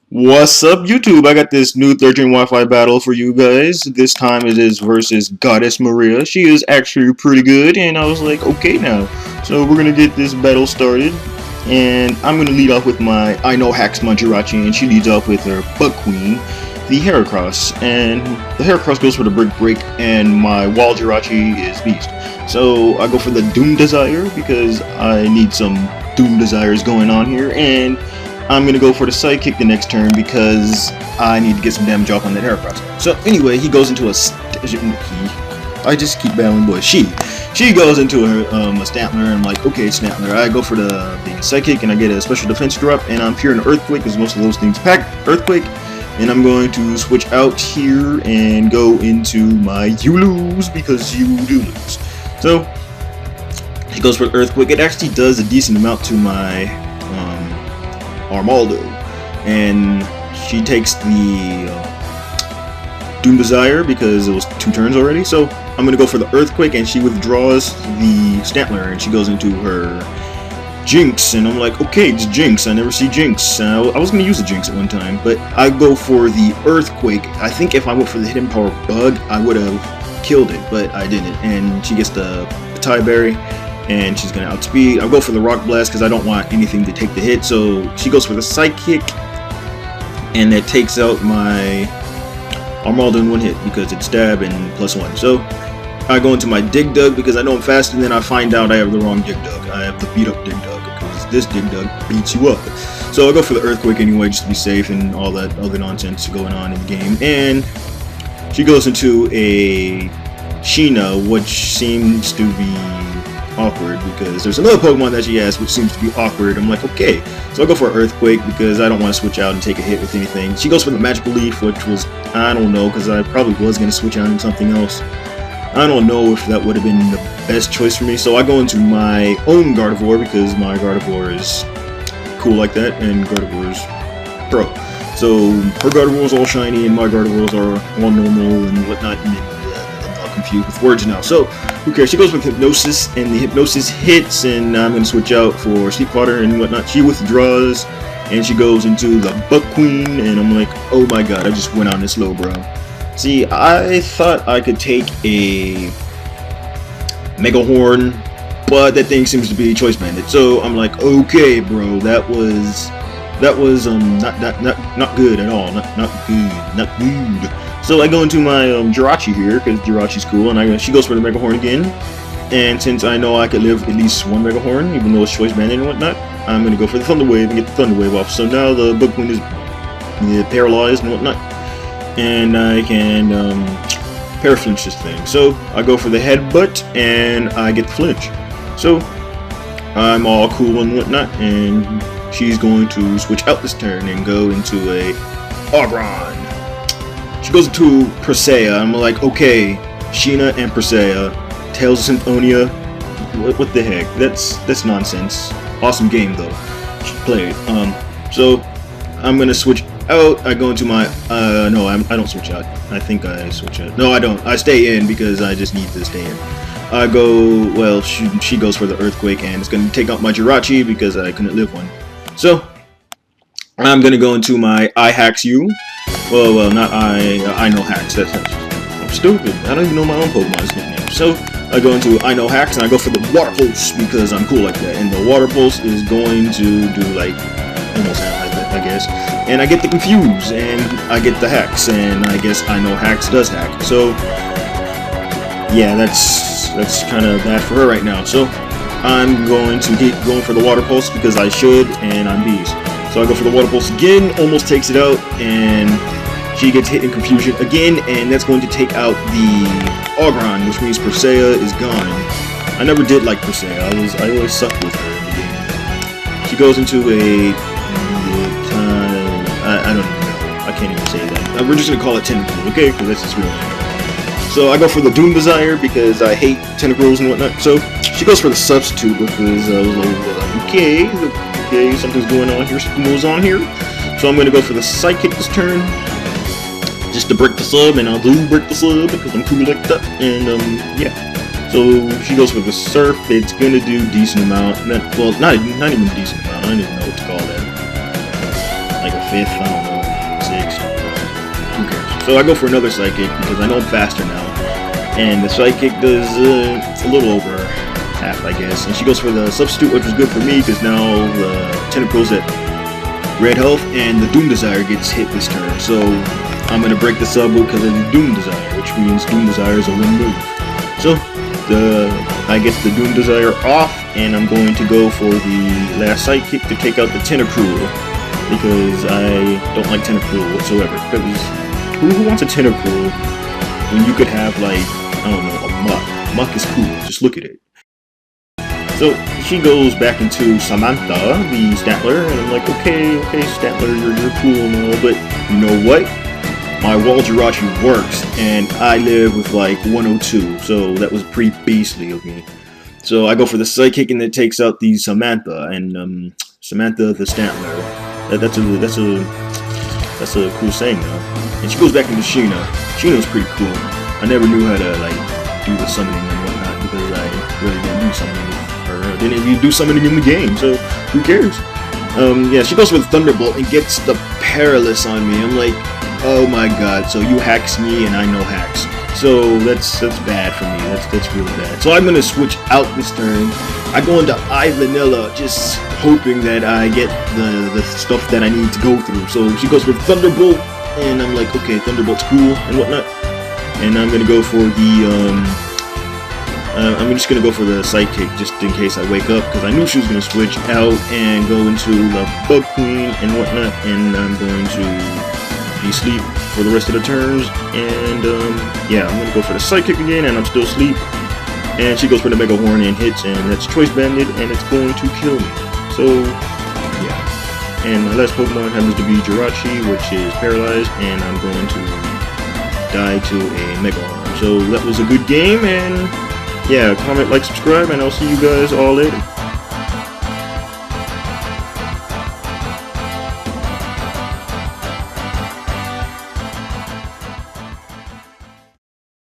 What's up, YouTube? I got this new 13 Wi-Fi battle for you guys. This time it is versus GoddessMaria. She is actually pretty good, and I was like, okay now. So we're gonna get this battle started, and I'm gonna lead off with my I Know Hacks Jirachi, and she leads off with her Bug Queen, the Heracross, and the Heracross goes for the Brick Break, and my Wall Jirachi is Beast. So I go for the Doom Desire because I need some Doom Desires going on here, and I'm going to go for the Sidekick the next turn because I need to get some damage off on that Heracross. So anyway, he goes into a I just keep battling boys. She goes into a Stampler, and I'm like, okay, Stampler. I go for the Sidekick, and I get a special defense drop, and I'm fearing Earthquake because most of those things pack Earthquake. And I'm going to switch out here and go into my You Lose because you do lose. So he goes for Earthquake. It actually does a decent amount to my Armaldo, and she takes the Doom Desire because it was 2 turns already. So I'm gonna go for the Earthquake, and she withdraws the Stampler, and she goes into her Jinx, and I'm like, okay, it's Jinx. I never see Jinx. I was gonna use the Jinx at one time, but I go for the Earthquake. I think if I went for the Hidden Power Bug, I would have killed it, but I didn't, and she gets the Tie Berry, and she's gonna outspeed. I'll go for the Rock Blast because I don't want anything to take the hit. So she goes for the Sidekick, and that takes out my Armaldo in 1 hit because it's stab and +1. So I go into my Dig Dug because I know I'm fast, and then I find out I have the wrong Dig Dug. I have the beat up Dig Dug because this Dig Dug beats you up. So I go for the Earthquake anyway just to be safe and all that other nonsense going on in the game. And she goes into a Sheena, which seems to be awkward because there's another Pokemon that she has which seems to be awkward. I'm like, okay, so I go for Earthquake because I don't want to switch out and take a hit with anything. She goes for the Magical Leaf, which was, I don't know, because I probably was going to switch out into something else. I don't know if that would have been the best choice for me, so I go into my own Gardevoir because my Gardevoir is cool like that, and Gardevoir is pro. So her Gardevoir is all shiny and my Gardevoirs are all normal and whatnot, and I'm all confused with words now. So who cares? She goes with Hypnosis, and the Hypnosis hits, and I'm going to switch out for Sleep Water and whatnot. She withdraws, and she goes into the Bug Queen, and I'm like, oh my god, I just went on this low, bro. See, I thought I could take a Mega Horn, but that thing seems to be Choice Bandit. So I'm like, okay, bro, that was not good at all. Not good. So I go into my Jirachi here because Jirachi's cool, and she goes for the Mega Horn again. And since I know I could live at least 1 Mega Horn, even though it's Choice Bandit and whatnot, I'm gonna go for the Thunder Wave and get the Thunder Wave off. So now the Bug Queen is paralyzed and whatnot, and I can paraflinch this thing. So I go for the Headbutt, and I get the flinch. So I'm all cool and whatnot, and she's going to switch out this turn and go into a Ogron. She goes into Persea. I'm like, okay, Sheena and Persea, Tales of Symphonia. What the heck? That's nonsense. Awesome game though. Should play it. So I'm gonna switch out. I go into my no, I don't switch out. I think I switch out. No, I don't. I stay in because I just need to stay in. I go, well, she goes for the Earthquake, and it's gonna take out my Jirachi because I couldn't live 1. So I'm gonna go into my I Hacks You. Well, not I Know Hacks. I'm stupid. I don't even know my own Pokemon's nickname. So I go into I Know Hacks, and I go for the Water Pulse because I'm cool like that. And the Water Pulse is going to do like almost like that, I guess. And I get the Confuse, and I get the Hacks, and I guess I Know Hacks does hack. So yeah, that's kind of bad for her right now. So I'm going to keep going for the Water Pulse because I should, and I'm Beast. So I go for the Water Pulse again, almost takes it out, and she gets hit in Confusion again, and that's going to take out the Ogron, which means Persea is gone. I never did like Persea. I always sucked with her in the game. She goes into a I don't even know. I can't even say that. We're just gonna call it Tentacle, okay? Because that's its real name. So I go for the Doom Desire because I hate tentacles and whatnot. So she goes for the Substitute because I was like, okay, something's going on here, something goes on here. So I'm going to go for the Psychic this turn, just to break the sub, and I'll break the sub because I'm cool like that. And yeah. So she goes for the Surf. It's going to do decent amount. Well, not even decent amount. I don't even know what to call that. Like a fifth, I don't know, 6. Who cares? So I go for another Psychic because I know I'm faster now. And the Psychic does a little over half, I guess. And she goes for the Substitute, which was good for me because now the Tentacles at red health and the Doom Desire gets hit this turn. So I'm going to break the sub because of the Doom Desire, which means Doom Desire is a win move. So I get the Doom Desire off, and I'm going to go for the last Psychic to take out the Tentacruel because I don't like Tentacruel whatsoever. Because who wants a Tentacruel when you could have, like, I don't know, a Muck? Muck is cool, just look at it. So she goes back into Samantha, the Statler, and I'm like, okay, Statler, you're cool and all, but you know what? My wall Jirachi works, and I live with like 102, so that was pretty beastly of me. So I go for the Psychic, and it takes out the Samantha, and Samantha the Statler. That's a cool saying though. And she goes back into Sheena. Sheena's pretty cool. I never knew how to like do the summoning and whatnot because I really didn't do summoning with her. I didn't even do summoning in the game, so who cares? Yeah, she goes for the Thunderbolt and gets the Perilous on me. I'm like, oh my god, so you hacks me and I know hacks. So that's bad for me. That's really bad. So I'm gonna switch out this turn. I go into Vanilla, just hoping that I get the stuff that I need to go through. So she goes for Thunderbolt, and I'm like, okay, Thunderbolt's cool and whatnot. And I'm gonna go for the I'm just gonna go for the Psychic just in case I wake up because I knew she was gonna switch out and go into the Bug Queen and whatnot, and I'm going to be asleep for the rest of the turns. And yeah, I'm gonna go for the Psychic again, and I'm still asleep. And she goes for the Mega Horn and hits, and that's Choice Banded, and it's going to kill me. So yeah. And my last Pokemon happens to be Jirachi, which is paralyzed, and I'm going to die to a Mega Horn. So that was a good game, and yeah, comment, like, subscribe, and I'll see you guys all later.